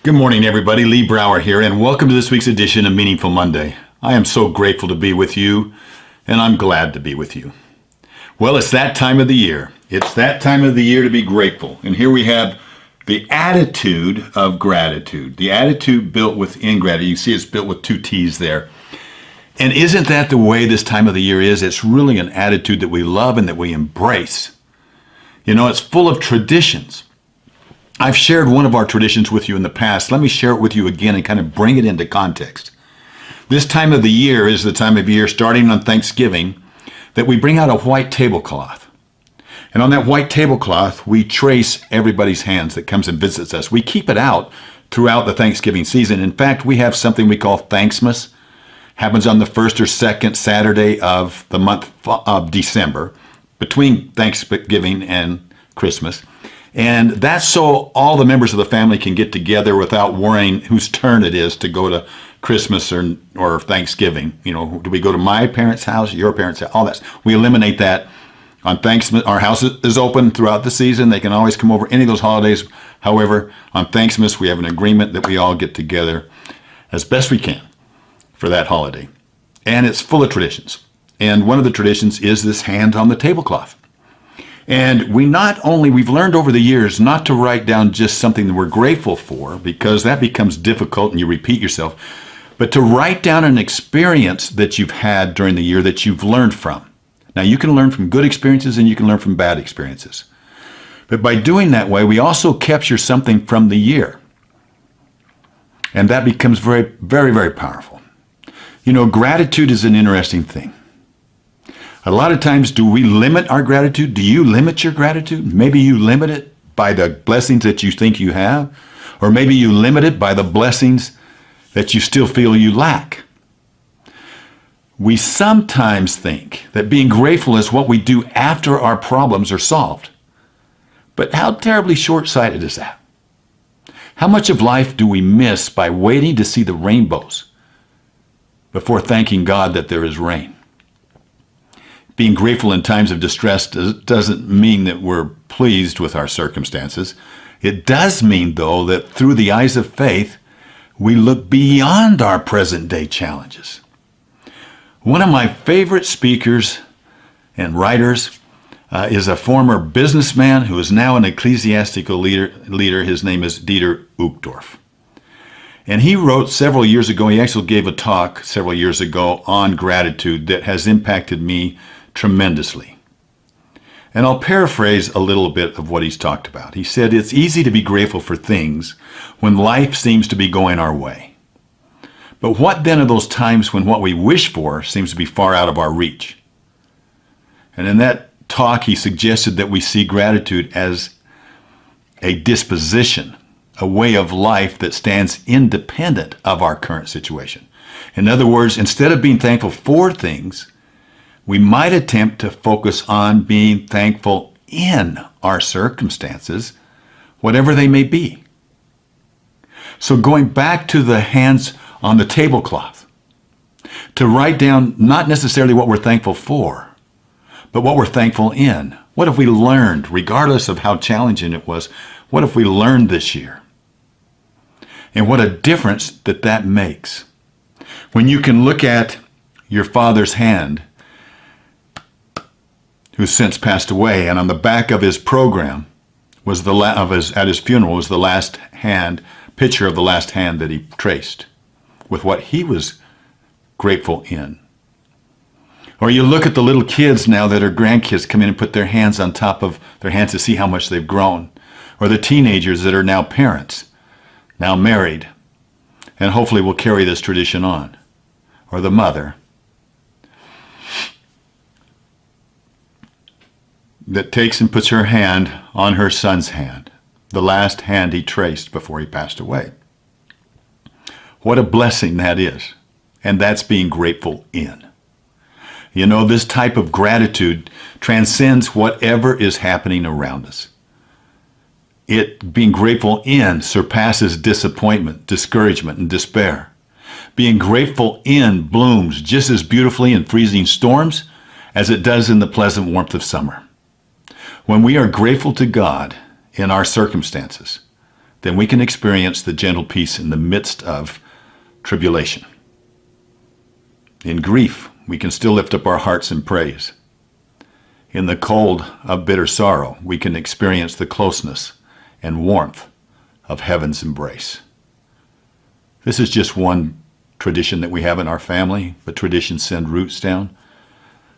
Good morning, everybody. Lee Brower here, and welcome to this week's edition of Meaningful Monday. I am so grateful to be with you, and I'm glad to be with you. Well, it's that time of the year. It's that time of the year to be grateful. And here we have the attitude of gratitude. The attitude built within gratitude. You see it's built with two T's there. And isn't that the way this time of the year is? It's really an attitude that we love and that we embrace. You know, it's full of traditions. I've shared one of our traditions with you in the past. Let me share it with you again and kind of bring it into context. This time of the year is the time of year, starting on Thanksgiving, that we bring out a white tablecloth. And on that white tablecloth, we trace everybody's hands that comes and visits us. We keep it out throughout the Thanksgiving season. In fact, we have something we call Thanksmas. Happens on the first or second Saturday of the month of December, between Thanksgiving and Christmas. And that's so all the members of the family can get together without worrying whose turn it is to go to Christmas or Thanksgiving. You know, do we go to my parents' house, your parents' house, all that. We eliminate that on Thanksgiving. Our house is open throughout the season. They can always come over any of those holidays. However, on Thanksgiving, we have an agreement that we all get together as best we can for that holiday. And it's full of traditions. And one of the traditions is this hand on the tablecloth. And we've learned over the years not to write down just something that we're grateful for, because that becomes difficult and you repeat yourself, but to write down an experience that you've had during the year that you've learned from. Now, you can learn from good experiences and you can learn from bad experiences. But by doing that way, we also capture something from the year. And that becomes very, very, very powerful. You know, gratitude is an interesting thing. A lot of times, do we limit our gratitude? Do you limit your gratitude? Maybe you limit it by the blessings that you think you have, or maybe you limit it by the blessings that you still feel you lack. We sometimes think that being grateful is what we do after our problems are solved. But how terribly short-sighted is that? How much of life do we miss by waiting to see the rainbows before thanking God that there is rain? Being grateful in times of distress doesn't mean that we're pleased with our circumstances. It does mean, though, that through the eyes of faith, we look beyond our present-day challenges. One of my favorite speakers and writers is a former businessman who is now an ecclesiastical leader. His name is Uchtdorf. And he wrote several years ago, he actually gave a talk several years ago on gratitude that has impacted me tremendously. And I'll paraphrase a little bit of what he's talked about. He said, it's easy to be grateful for things when life seems to be going our way. But what then are those times when what we wish for seems to be far out of our reach? And in that talk, he suggested that we see gratitude as a disposition, a way of life that stands independent of our current situation. In other words, instead of being thankful for things, we might attempt to focus on being thankful in our circumstances, whatever they may be. So going back to the hands on the tablecloth, to write down not necessarily what we're thankful for, but what we're thankful in. What have we learned, regardless of how challenging it was? What have we learned this year? And what a difference that makes. When you can look at your father's hand, who's since passed away, and on the back of his program was at his funeral was the last picture of the last hand that he traced with what he was grateful in. Or you look at the little kids now that are grandkids come in and put their hands on top of their hands to see how much they've grown. Or the teenagers that are now parents, now married, and hopefully will carry this tradition on. Or the mother that takes and puts her hand on her son's hand, the last hand he traced before he passed away. What a blessing that is. And that's being grateful in. You know, this type of gratitude transcends whatever is happening around us. Being grateful in surpasses disappointment, discouragement, and despair. Being grateful in blooms just as beautifully in freezing storms as it does in the pleasant warmth of summer. When we are grateful to God in our circumstances, then we can experience the gentle peace in the midst of tribulation. In grief, we can still lift up our hearts in praise. In the cold of bitter sorrow, we can experience the closeness and warmth of heaven's embrace. This is just one tradition that we have in our family, but traditions send roots down.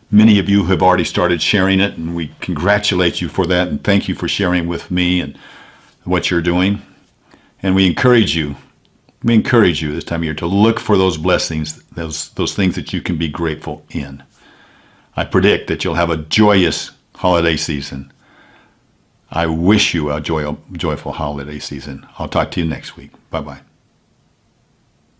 Many of you have already started sharing it, and we congratulate you for that, and thank you for sharing with me and what you're doing. And we encourage you this time of year to look for those blessings, those things that you can be grateful in. I predict that you'll have a joyous holiday season. I wish you a joyful holiday season. I'll talk to you next week. Bye-bye.